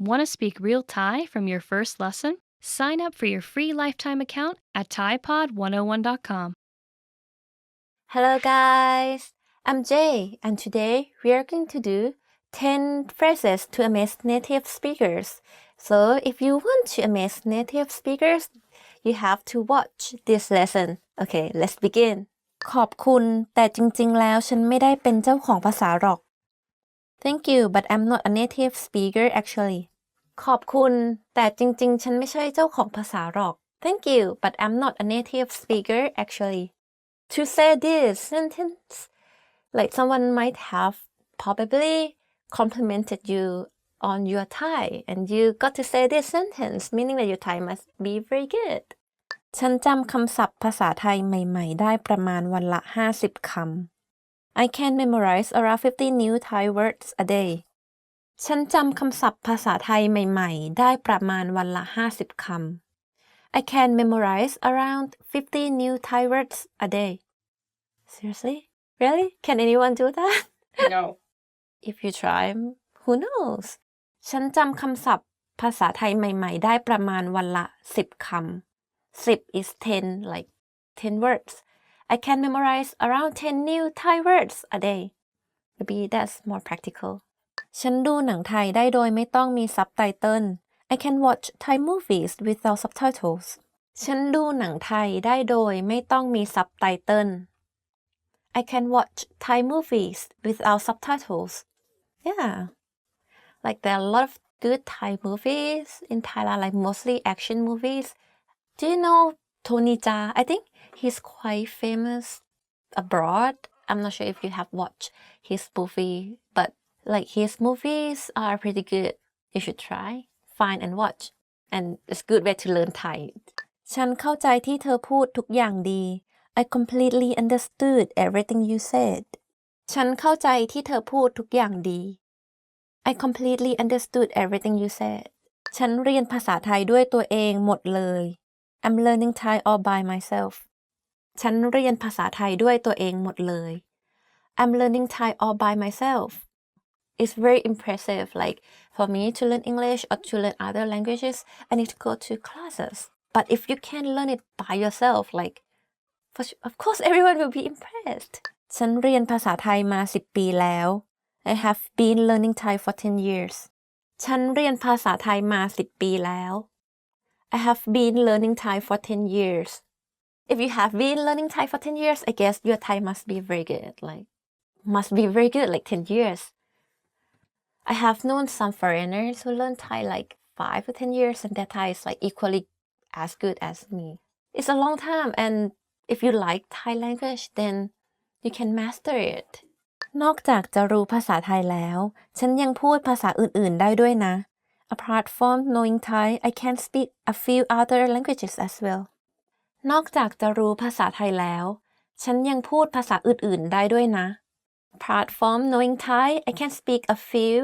Want to speak real Thai from your first lesson? Sign up for your free lifetime account at ThaiPod101.com. Hello guys, I'm Jay and today we are going to do 10 phrases to amaze native speakers. So if you want to amaze native speakers, you have to watch this lesson. Okay, let's begin. ขอบคุณแต่จริงๆแล้วฉันไม่ได้เป็นเจ้าของภาษาหรอก Thank you, but I'm not a native speaker actually. ขอบคุณแต่จริงๆฉันไม่ใช่เจ้าของภาษาหรอก Thank you, but I'm not a native speaker actually. To say this sentence, like someone might have probably complimented you on your Thai and you got to say this sentence, meaning that your Thai must be very good. ฉันจำคำศัพท์ภาษาไทยใหม่ๆได้ประมาณวันละ50 คำ I can memorize around 50 new Thai words a day. ฉันจำคำศัพท์ภาษาไทยใหม่ๆได้ประมาณวันละ50 คำ I can memorize around 50 new Thai words a day. Seriously? Really? Can anyone do that? No. If you try, who knows? ฉันจำคำศัพท์ภาษาไทยใหม่ๆได้ประมาณวันละ10 คำ 10 is 10, like 10 words. I can memorize around 10 new Thai words a day. Maybe that's more practical. ฉันดูหนังไทยได้โดยไม่ต้องมีซับไตเติล I can watch Thai movies without subtitles. ฉันดูหนังไทยได้โดยไม่ต้องมีซับไตเติลI can watch Thai movies without subtitles. Yeah. Like there are a lot of good Thai movies in Thailand, like mostly action movies. Do you know Tony Jaa? I think he's quite famous abroad. I'm not sure if you have watched his movie, but like his movies are pretty good. You should try, find and watch. And it's a good way to learn Thai. ฉันเข้าใจที่เธอพูดทุกอย่างดี I completely understood everything you said. ฉันเข้าใจที่เธอพูดทุกอย่างดี I completely understood everything you said. ฉันเรียนภาษาไทยด้วยตัวเองหมดเลย I'm learning Thai all by myself. ฉันเรียนภาษาไทยด้วยตัวเองหมดเลย I'm learning Thai all by myself. It's very impressive. Like for me to learn English or to learn other languages, I need to go to classes. But if you can learn it by yourself, like of course everyone will be impressed. ฉันเรียนภาษาไทยมา10 ปีแล้ว I have been learning Thai for 10 years. ฉันเรียนภาษาไทยมา10 ปีแล้ว I have been learning Thai for 10 years. If you have been learning Thai for 10 years, I guess your Thai must be very good. Like must be very good, like 10 years. I have known some foreigners who learn Thai like 5 or 10 years and their Thai is like equally as good as me. It's a long time and if you like Thai language, then you can master it. นอกจากจะรู้ภาษาไทยแล้ว ฉันยังพูดภาษาอื่นๆได้ด้วยนะ Apart from knowing Thai, I can speak a few other languages as well. นอกจากจะรู้ภาษาไทยแล้ว ฉันยังพูดภาษาอื่นๆได้ด้วยนะ Apart from knowing Thai, I can speak a few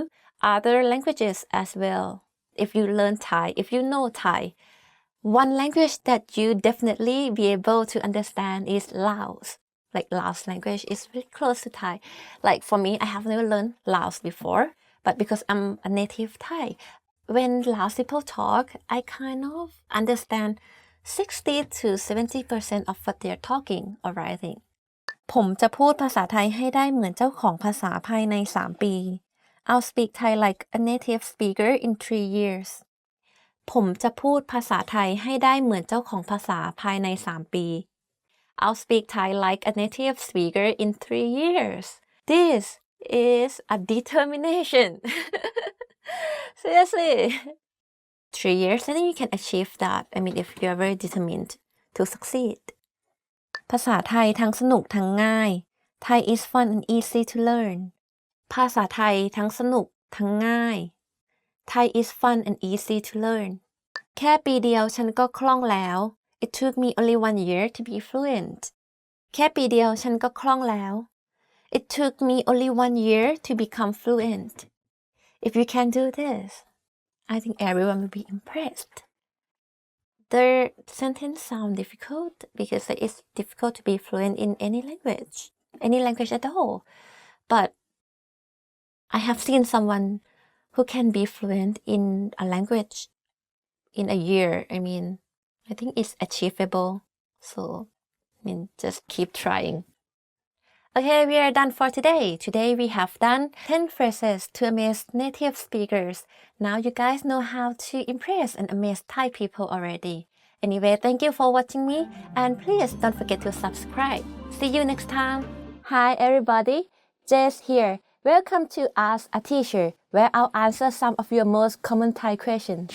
other languages as well. If you learn Thai, if you know Thai, one language that you definitely be able to understand is Laos. Like Laos language is very close to Thai. Like for me, I have never learned Laos before, but because I'm a native Thai, when Laos people talk, I kind of understand 60 to 70% of what they're talking or writing. ผมจะพูดภาษาไทยให้ได้เหมือนเจ้าของภาษาภายใน3 ปี I'll speak Thai like a native speaker in 3 years. ผมจะพูดภาษาไทยให้ได้เหมือนเจ้าของภาษาภายใน3 ปี I'll speak Thai like a native speaker in 3 years. This is a determination. Seriously. 3 years, I think you can achieve that. I mean, if you're very determined to succeed. ภาษาไทยทั้งสนุกทั้งง่าย Thai is fun and easy to learn. ภาษาไทยทั้งสนุกทั้งง่าย Thai is fun and easy to learn. แค่ปีเดียวฉันก็คล่องแล้ว It took me only 1 year to be fluent. แค่ปีเดียวฉันก็คล่องแล้ว It took me only 1 year to become fluent. If you can do this, I think everyone will be impressed. Their sentence sound difficult because it's difficult to be fluent in any language at all. But I have seen someone who can be fluent in a language in a year. I think it's achievable. So, just keep trying. Okay, we are done for today. Today we have done 10 phrases to amaze native speakers. Now you guys know how to impress and amaze Thai people already. Anyway, thank you for watching me and please don't forget to subscribe. See you next time. Hi everybody, Jess here. Welcome to Ask a Teacher, where I'll answer some of your most common Thai questions.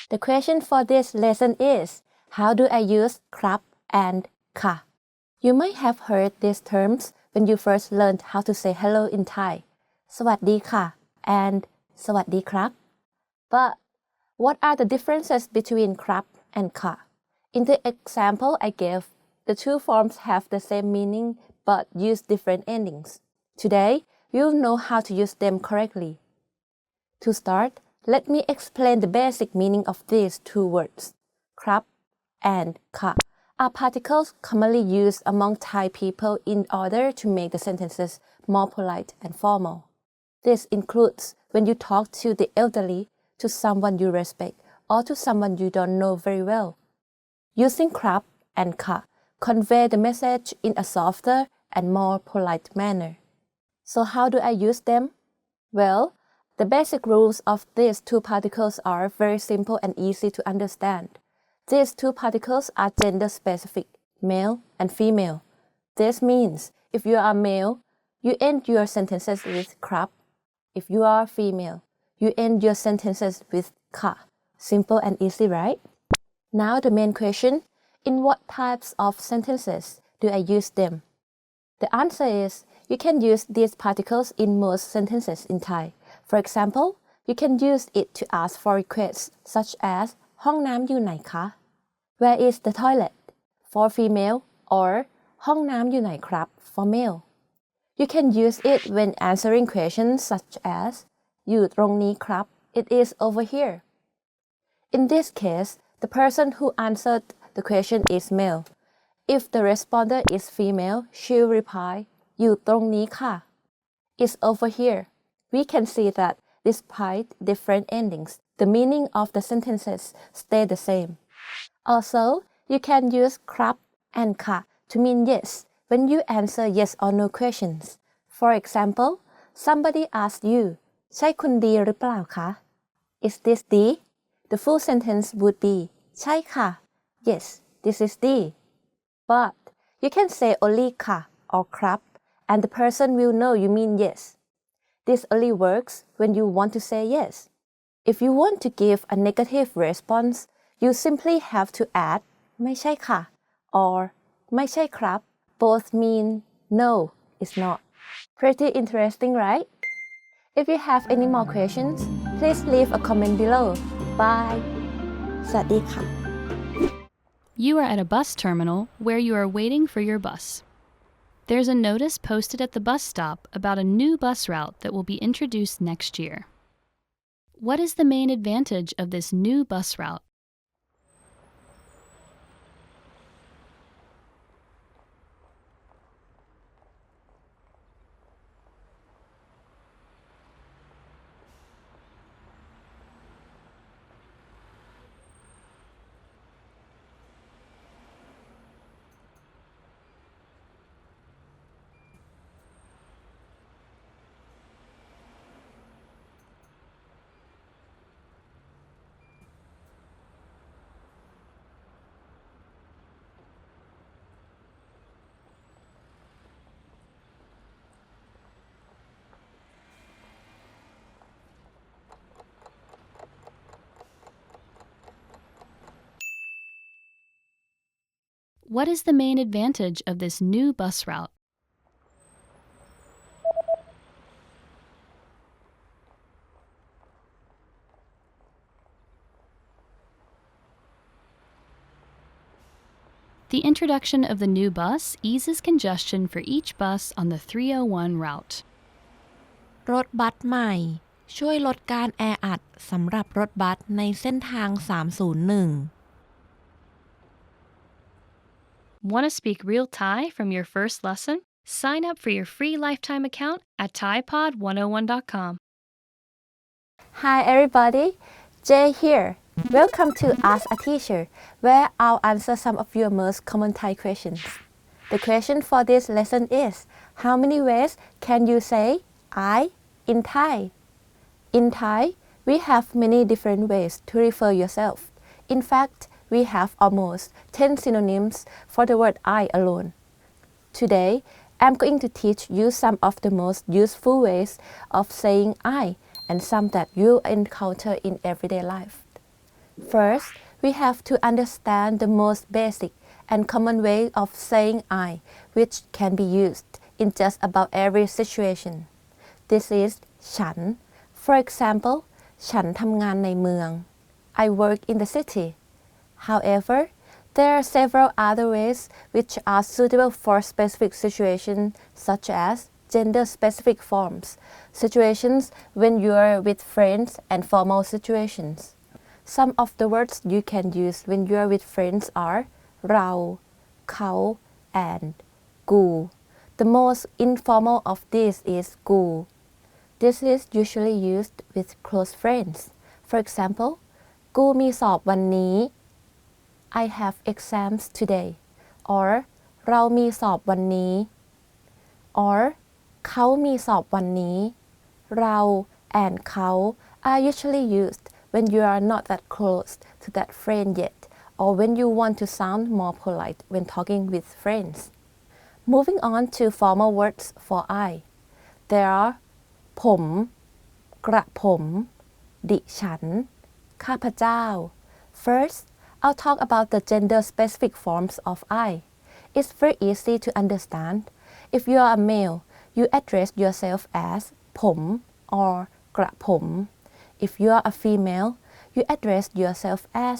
The question for this lesson is, how do I use krap and ka? You might have heard these terms when you first learned how to say hello in Thai. สวัสดีค่ะ and สวัสดีครับ But what are the differences between krap and ka? In the example I gave, the two forms have the same meaning but use different endings. Today, you'll know how to use them correctly. To start, let me explain the basic meaning of these two words. Krap and ka are particles commonly used among Thai people in order to make the sentences more polite and formal. This includes when you talk to the elderly, to someone you respect, or to someone you don't know very well. Using krap and ka convey the message in a softer and more polite manner. So how do I use them? Well, the basic rules of these two particles are very simple and easy to understand. These two particles are gender-specific, male and female. This means if you are male, you end your sentences with krap. If you are female, you end your sentences with ka. Simple and easy, right? Now the main question, in what types of sentences do I use them? The answer is, you can use these particles in most sentences in Thai. For example, you can use it to ask for requests such as ห้องน้ำอยู่ไหนคะ Where is the toilet? For female, or ห้องน้ำอยู่ไหนครับ for male. You can use it when answering questions such as อยู่ตรงนี้ครับ It is over here. In this case, the person who answered the question is male. If the responder is female, she'll reply อยู่ตรงนี้ค่ะ It's over here. We can see that despite different endings, the meaning of the sentences stay the same. Also, you can use krap and ka to mean yes when you answer yes or no questions. For example, somebody asks you, ใช่คุณดีหรือเปล่าคะ Is this Dee? The full sentence would be ใช่ค่ะ Yes, this is Dee. But you can say only ka or krap and the person will know you mean yes. This only works when you want to say yes. If you want to give a negative response, you simply have to add ไม่ใช่ค่ะ or ไม่ใช่ครับ Both mean no, it's not. Pretty interesting, right? If you have any more questions, please leave a comment below. Bye. สวัสดีค่ะ You are at a bus terminal where you are waiting for your bus. There's a notice posted at the bus stop about a new bus route that will be introduced next year. What is the main advantage of this new bus route? What is the main advantage of this new bus route? The introduction of the new bus eases congestion for each bus on the 301 route. รถบัสใหม่ช่วยลดการแออัดสำหรับรถบัสในเส้นทาง 301 Want to speak real Thai from your first lesson? Sign up for your free lifetime account at ThaiPod101.com. Hi everybody, Jay here. Welcome to Ask a Teacher, where I'll answer some of your most common Thai questions. The question for this lesson is, how many ways can you say I in Thai? In Thai, we have many different ways to refer yourself. In fact, we have almost 10 synonyms for the word I alone. Today, I'm going to teach you some of the most useful ways of saying I and some that you encounter in everyday life. First, we have to understand the most basic and common way of saying I, which can be used in just about every situation. This is ฉัน For example, ฉันทำงานในเมือง I work in the city. However, there are several other ways which are suitable for specific situations such as gender-specific forms, situations when you are with friends and formal situations. Some of the words you can use when you are with friends are เรา เขา and กู The most informal of these is กู This is usually used with close friends. For example, กูมีสอบวันนี้ I have exams today. Or เรามีสอบวันนี้ Or เขามีสอบวันนี้ เรา and เขา are usually used when you are not that close to that friend yet, or when you want to sound more polite when talking with friends. Moving on to formal words for I. There are ผม กระผม ดิฉัน ข้าพเจ้า First, I'll talk about the gender-specific forms of I. It's very easy to understand. If you are a male, you address yourself as ผม or กระผม If you are a female, you address yourself as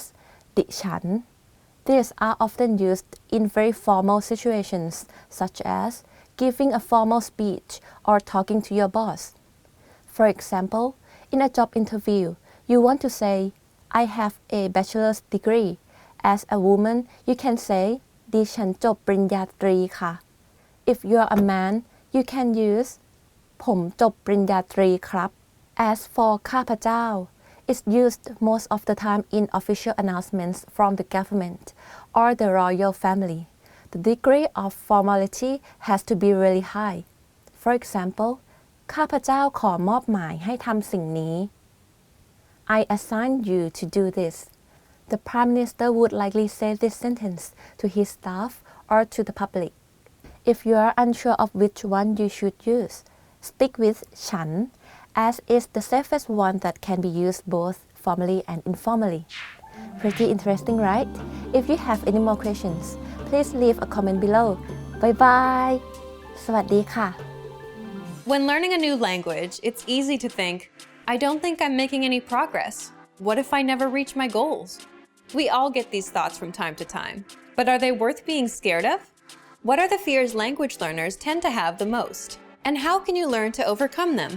ดิฉัน These are often used in very formal situations, such as giving a formal speech or talking to your boss. For example, in a job interview, you want to say, I have a bachelor's degree. As a woman, you can say ดิฉันจบปริญญาตรีค่ะ If you are a man, you can use ผมจบปริญญาตรีครับ As for ข้าพเจ้า, it's used most of the time in official announcements from the government or the royal family. The degree of formality has to be really high. For example, ข้าพเจ้าขอมอบหมายให้ทำสิ่งนี้ I assign you to do this. The Prime Minister would likely say this sentence to his staff or to the public. If you are unsure of which one you should use, stick with ฉัน as it's the safest one that can be used both formally and informally. Pretty interesting, right? If you have any more questions, please leave a comment below. Bye bye! สวัสดีค่ะ When learning a new language, it's easy to think, I don't think I'm making any progress. What if I never reach my goals? We all get these thoughts from time to time. But are they worth being scared of? What are the fears language learners tend to have the most? And how can you learn to overcome them?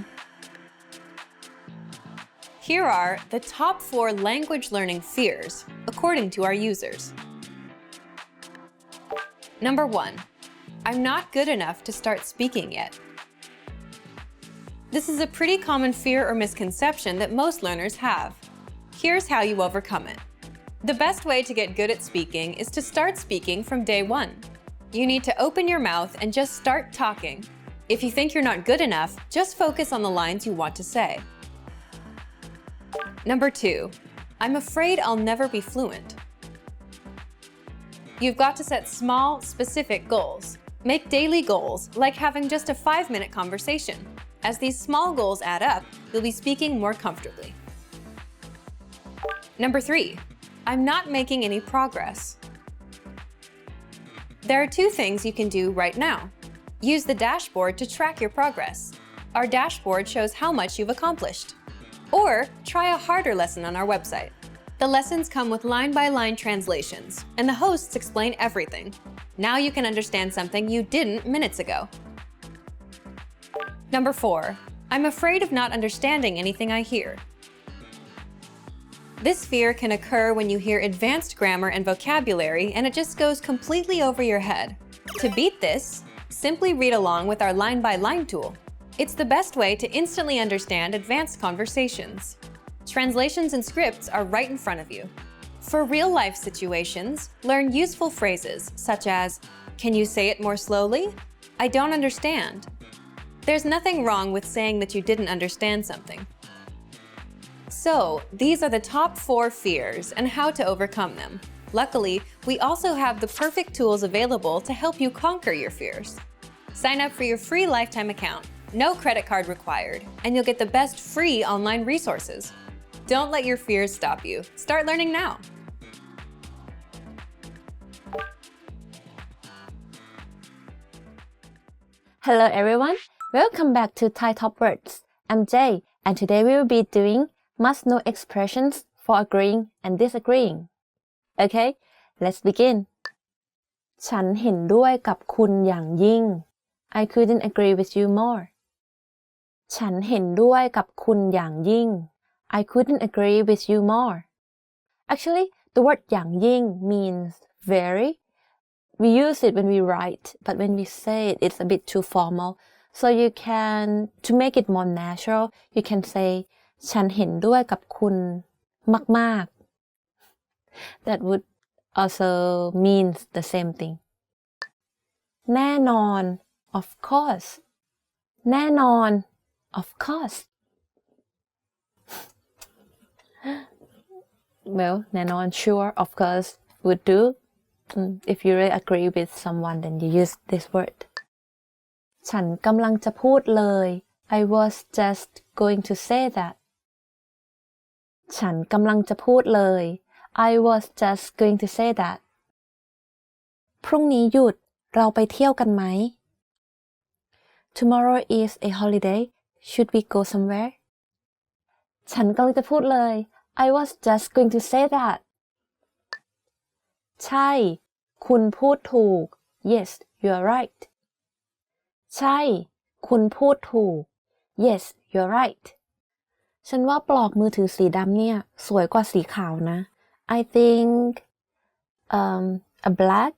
Here are the top 4 language learning fears, according to our users. Number 1. I'm not good enough to start speaking yet. This is a pretty common fear or misconception that most learners have. Here's how you overcome it. The best way to get good at speaking is to start speaking from day 1. You need to open your mouth and just start talking. If you think you're not good enough, just focus on the lines you want to say. Number 2. I'm afraid I'll never be fluent. You've got to set small, specific goals. Make daily goals, like having just a 5-minute conversation. As these small goals add up, you'll be speaking more comfortably. Number 3. I'm not making any progress. There are 2 things you can do right now. Use the dashboard to track your progress. Our dashboard shows how much you've accomplished. Or try a harder lesson on our website. The lessons come with line-by-line translations, and the hosts explain everything. Now you can understand something you didn't minutes ago. Number 4. I'm afraid of not understanding anything I hear. This fear can occur when you hear advanced grammar and vocabulary and it just goes completely over your head. To beat this, simply read along with our line-by-line tool. It's the best way to instantly understand advanced conversations. Translations and scripts are right in front of you. For real-life situations, learn useful phrases such as, "Can you say it more slowly? I don't understand." There's nothing wrong with saying that you didn't understand something. So, these are the top 4 fears and how to overcome them. Luckily, we also have the perfect tools available to help you conquer your fears. Sign up for your free lifetime account, no credit card required, and you'll get the best free online resources. Don't let your fears stop you. Start learning now. Hello everyone, welcome back to Thai Top Words. I'm Jay, and today we will be doing must-know expressions for agreeing and disagreeing. Okay, let's begin. ฉันเห็นด้วยกับคุณอย่างยิ่ง I couldn't agree with you more. ฉันเห็นด้วยกับคุณอย่างยิ่ง I couldn't agree with you more. Actually, the word อย่างยิ่ง means very. We use it when we write, but when we say it, it's a bit too formal. So you can, to make it more natural, you can say ฉันเห็นด้วยกับคุณมากๆ That would also means the same thing. แน่นอน of course. แน่นอน of course. Well, แน่นอน sure, of course would do. If you really agree with someone, then you use this word. ฉันกำลังจะพูดเลย I was just going to say that. ฉันกำลังจะพูดเลย I was just going to say that. พรุ่งนี้หยุด เราไปเที่ยวกันไหม Tomorrow is a holiday. Should we go somewhere? ฉันกำลังจะพูดเลย I was just going to say that. ใช่ คุณพูดถูก Yes, you're right. ใช่ คุณพูดถูก Yes, you're right. ฉันว่าปลอกมือถือสีดำเนี่ยสวยกว่าสีขาวนะ I think a black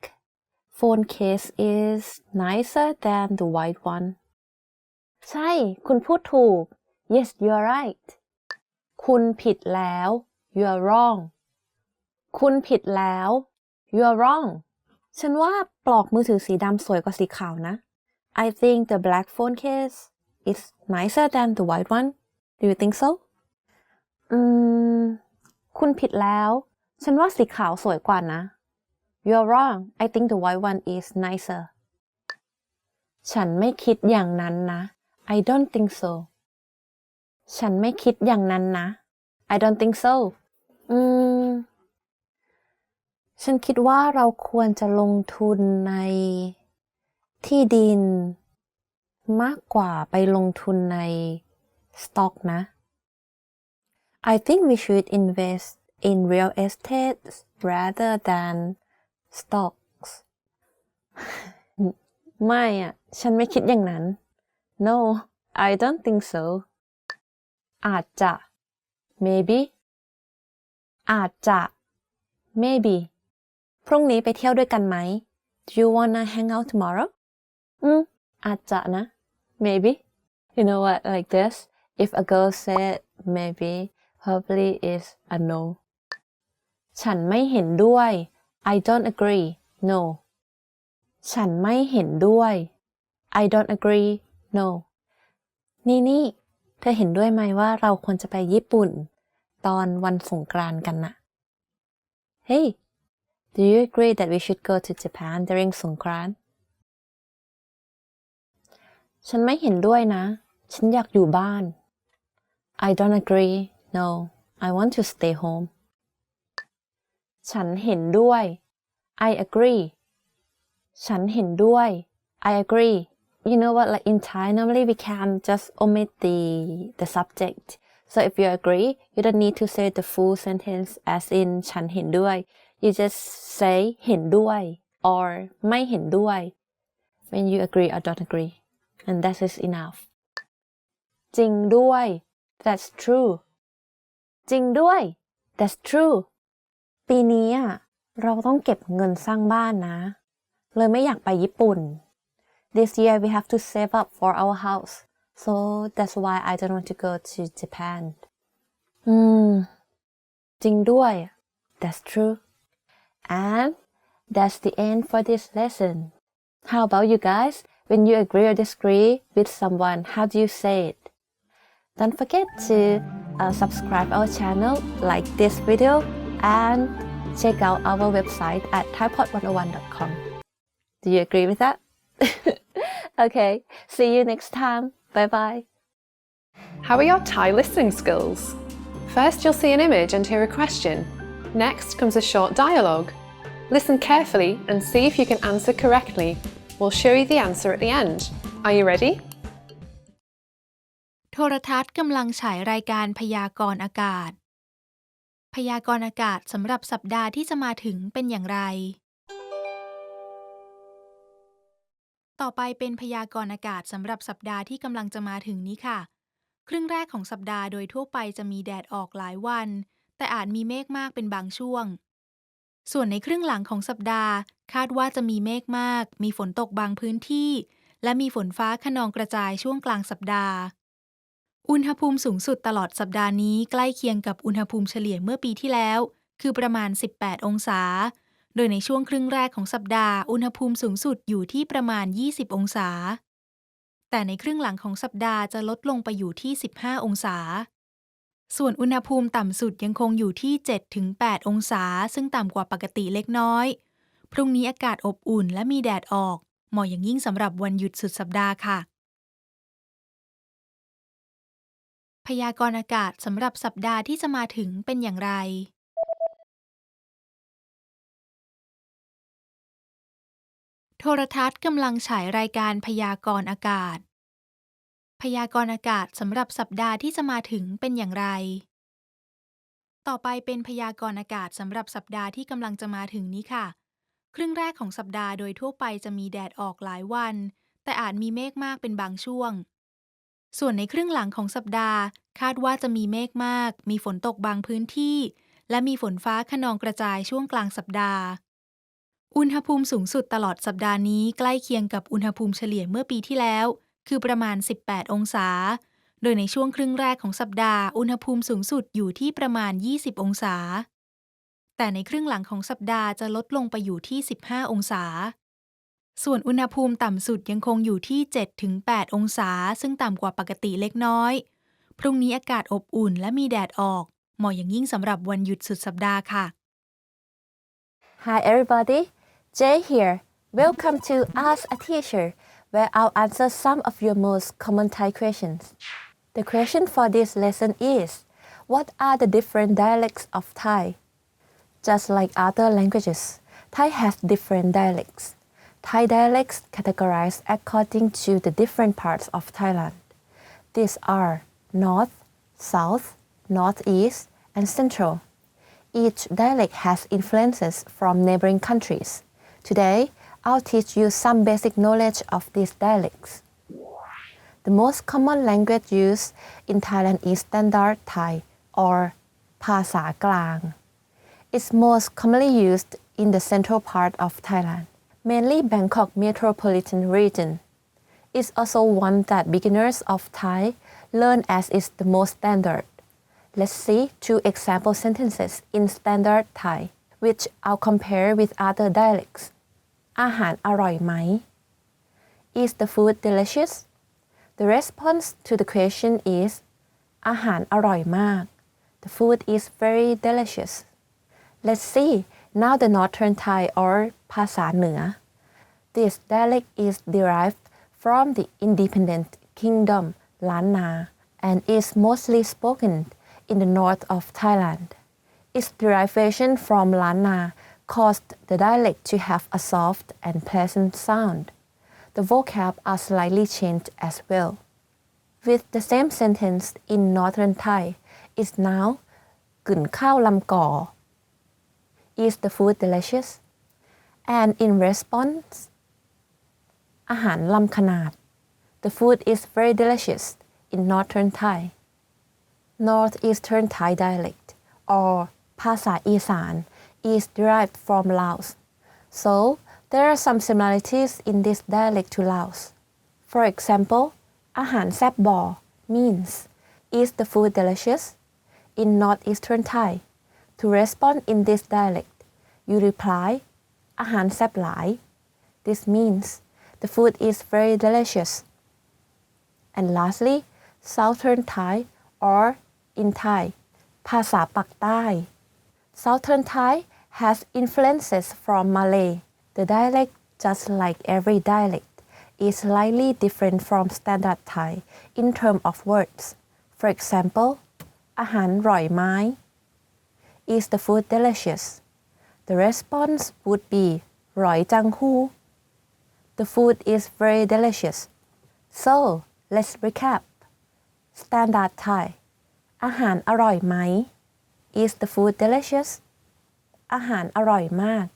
phone case is nicer than the white one. ใช่ คุณพูดถูก Yes, you're right. คุณผิดแล้ว You're wrong. คุณผิดแล้ว You're wrong. ฉันว่าปลอกมือถือสีดำสวยกว่าสีขาวนะ I think the black phone case is nicer than the white one. Do you think so? คุณผิดแล้ว ฉันว่าสีขาวสวยกว่านะ You're wrong. I think the white one is nicer. ฉันไม่คิดอย่างนั้นนะ I don't think so. ฉันไม่คิดอย่างนั้นนะ I don't think so. ฉันคิดว่าเราควรจะลงทุนในที่ดินมากกว่าไปลงทุนในสต็อกนะ I think we should invest in real estate rather than stocks ไม่อะฉันไม่คิดอย่างนั้น No, I don't think so. อาจจะ maybe อาจจะ maybe พรุ่งนี้ไปเที่ยวด้วยกันไหม Do you wanna hang out tomorrow? อาจจะนะ maybe. You know what, like this, if a girl said maybe, probably is a no. ฉันไม่เห็นด้วย I don't agree. No. ฉันไม่เห็นด้วย I don't agree. No. นี่เธอเห็นด้วยไหมว่าเราควรจะไปญี่ปุ่นตอนวันสงกรานต์กันนะ Hey, do you agree that we should go to Japan during Songkran? ฉันไม่เห็นด้วยนะ ฉันอยากอยู่บ้าน I don't agree. No, I want to stay home. ฉันเห็นด้วย I agree. ฉันเห็นด้วย I agree. You know what, like in Thai, normally we can just omit the subject. So if you agree, you don't need to say the full sentence as in ฉันเห็นด้วย You just say เห็นด้วย or ไม่เห็นด้วย when you agree or don't agree. And that is enough. จริงด้วย That's true. จริงด้วย That's true. ปีนี้เราต้องเก็บเงินสร้างบ้านนะ เลยไม่อยากไปญี่ปุ่น This year we have to save up for our house. So that's why I don't want to go to Japan. อืมจริงด้วย That's true and that's the end for this lesson How about you guys when you agree or disagree with someone how do you say it Don't forget to subscribe our channel like this video and check out our website at thaipod101.com Do you agree with that? Okay, see you next time. Bye bye. How are your Thai listening skills? First, you'll see an image and hear a question. Next comes a short dialogue. Listen carefully and see if you can answer correctly. We'll show you the answer at the end. Are you ready? โทรทัศน์กำลังฉายรายการพยากรณ์อากาศ พยากรณ์อากาศสำหรับสัปดาห์ที่จะมาถึงเป็นอย่างไร ต่อไปเป็นพยากรณ์อากาศสำหรับสัปดาห์ที่กำลังจะมาถึงนี้ค่ะ ครึ่งแรกของสัปดาห์โดยทั่วไปจะมีแดดออกหลายวัน แต่อาจมีเมฆมากเป็นบางช่วง ส่วนในครึ่งหลังของสัปดาห์คาดว่าจะมีเมฆมาก มีฝนตกบางพื้นที่ และมีฝนฟ้าคะนองกระจายช่วงกลางสัปดาห์ อุณหภูมิสูงสุดตลอดสัปดาห์นี้ใกล้เคียงกับอุณหภูมิเฉลี่ยเมื่อปีที่แล้ว คือประมาณ 18 องศา โดยในช่วงครึ่งแรกของสัปดาห์อุณหภูมิสูงสุดอยู่ที่ประมาณ 20 องศา แต่ในครึ่งหลังของสัปดาห์จะลดลงไปอยู่ที่ 15 องศา ส่วนอุณหภูมิต่ำสุดยังคงอยู่ที่ 7-8 องศา ซึ่งต่ำกว่าปกติเล็กน้อย พรุ่งนี้อากาศอบอุ่นและมีแดดออก เหมาะอย่างยิ่งสำหรับวันหยุดสุดสัปดาห์ค่ะ พยากรณ์อากาศสำหรับสัปดาห์ที่จะมาถึงเป็นอย่างไร โทรทัศน์กำลังฉายรายการพยากรณ์อากาศ พยากรณ์อากาศสำหรับสัปดาห์ที่จะมาถึงเป็นอย่างไร ต่อไปเป็นพยากรณ์อากาศสำหรับสัปดาห์ที่กำลังจะมาถึงนี้ค่ะ ครึ่งแรกของสัปดาห์โดยทั่วไปจะมีแดดออกหลายวัน แต่อาจมีเมฆมากเป็นบางช่วง ส่วนในครึ่งหลังของสัปดาห์คาดว่าจะมีเมฆมาก มีฝนตกบางพื้นที่ และมีฝนฟ้าคะนองกระจายช่วงกลางสัปดาห์ อุณหภูมิสูงสุดตลอดสัปดาห์นี้ใกล้เคียงกับอุณหภูมิเฉลี่ยเมื่อปีที่แล้ว คือประมาณ 18 องศา โดยในช่วงครึ่งแรกของสัปดาห์อุณหภูมิสูงสุดอยู่ที่ประมาณ 20 องศา แต่ในครึ่งหลังของสัปดาห์จะลดลงไปอยู่ที่ 15 องศา ส่วนอุณหภูมิต่ำสุดยังคงอยู่ที่ 7-8 องศา ซึ่งต่ำกว่าปกติเล็กน้อย พรุ่งนี้อากาศอบอุ่นและมีแดดออก เหมาะอย่างยิ่งสำหรับวันหยุดสุดสัปดาห์ค่ะ Hi everybody, Jay here. Welcome to Ask a Teacher, where I'll answer some of your most common Thai questions. The question for this lesson is, what are the different dialects of Thai? Just like other languages, Thai has different dialects. Thai dialects categorized according to the different parts of Thailand. These are North, South, Northeast, and Central. Each dialect has influences from neighboring countries. Today, I'll teach you some basic knowledge of these dialects. The most common language used in Thailand is Standard Thai or ภาษากลาง It's most commonly used in the central part of Thailand, mainly Bangkok metropolitan region. It's also one that beginners of Thai learn as is the most standard. Let's see two example sentences in Standard Thai, which I'll compare with other dialects. อาหารอร่อยไหม Is the food delicious? The response to the question is อาหารอร่อยมาก The food is very delicious. Let's see now the Northern Thai or ภาษาเหนือ This dialect is derived from the independent kingdom Lan Na and is mostly spoken in the north of Thailand. Its derivation from Lan Na caused the dialect to have a soft and pleasant sound. The vocab are slightly changed as well. With the same sentence in Northern Thai is now กึ่นข้าวลำก่อ Is the food delicious? And in response อาหารลำขนาด The food is very delicious in Northern Thai. Northeastern Thai dialect or ภาษาอีสาน is derived from Laos. So, there are some similarities in this dialect to Laos. For example, อาหารแซ่บบ่ means, is the food delicious? in northeastern Thai. To respond in this dialect, you reply อาหารแซ่บหลาย This means the food is very delicious. And lastly, southern Thai or in Thai ภาษาปักใต้ Southern Thai has influences from Malay. The dialect, just like every dialect, is slightly different from standard Thai in terms of words. For example, อาหารร่อยไหม Is the food delicious? The response would be ร่อยจังหู้ The food is very delicious. So, let's recap. Standard Thai อาหารอร่อยไหม Is the food delicious? อาหารอร่อยมาก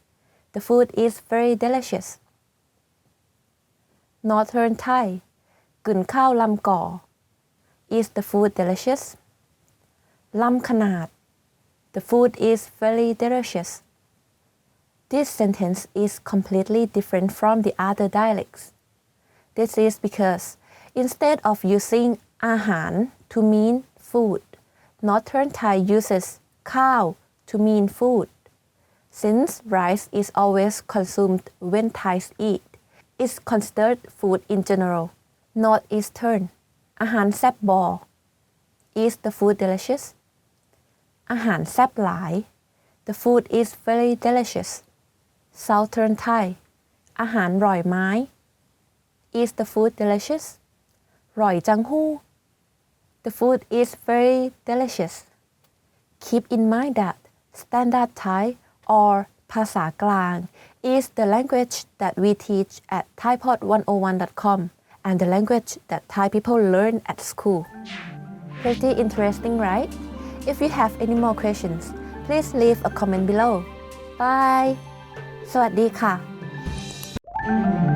The food is very delicious. Northern Thai กึ่นข้าวลำก่อ Is the food delicious? ลำขนาด The food is very delicious. This sentence is completely different from the other dialects. This is because instead of using อาหาร to mean food, Northern Thai uses ข้าว to mean food. Since rice is always consumed when Thais eat, it's considered food in general. Northeastern อาหารแซ่บบ่ Is the food delicious? อาหารแซ่บหลาย The food is very delicious. Southern Thai อาหารร่อยไหม Is the food delicious? ร่อยจังหู้ The food is very delicious. Keep in mind that Standard Thai or ภาษากลาง is the language that we teach at thaipod101.com and the language that Thai people learn at school. Pretty interesting, right? If you have any more questions, please leave a comment below. Bye! สวัสดีค่ะ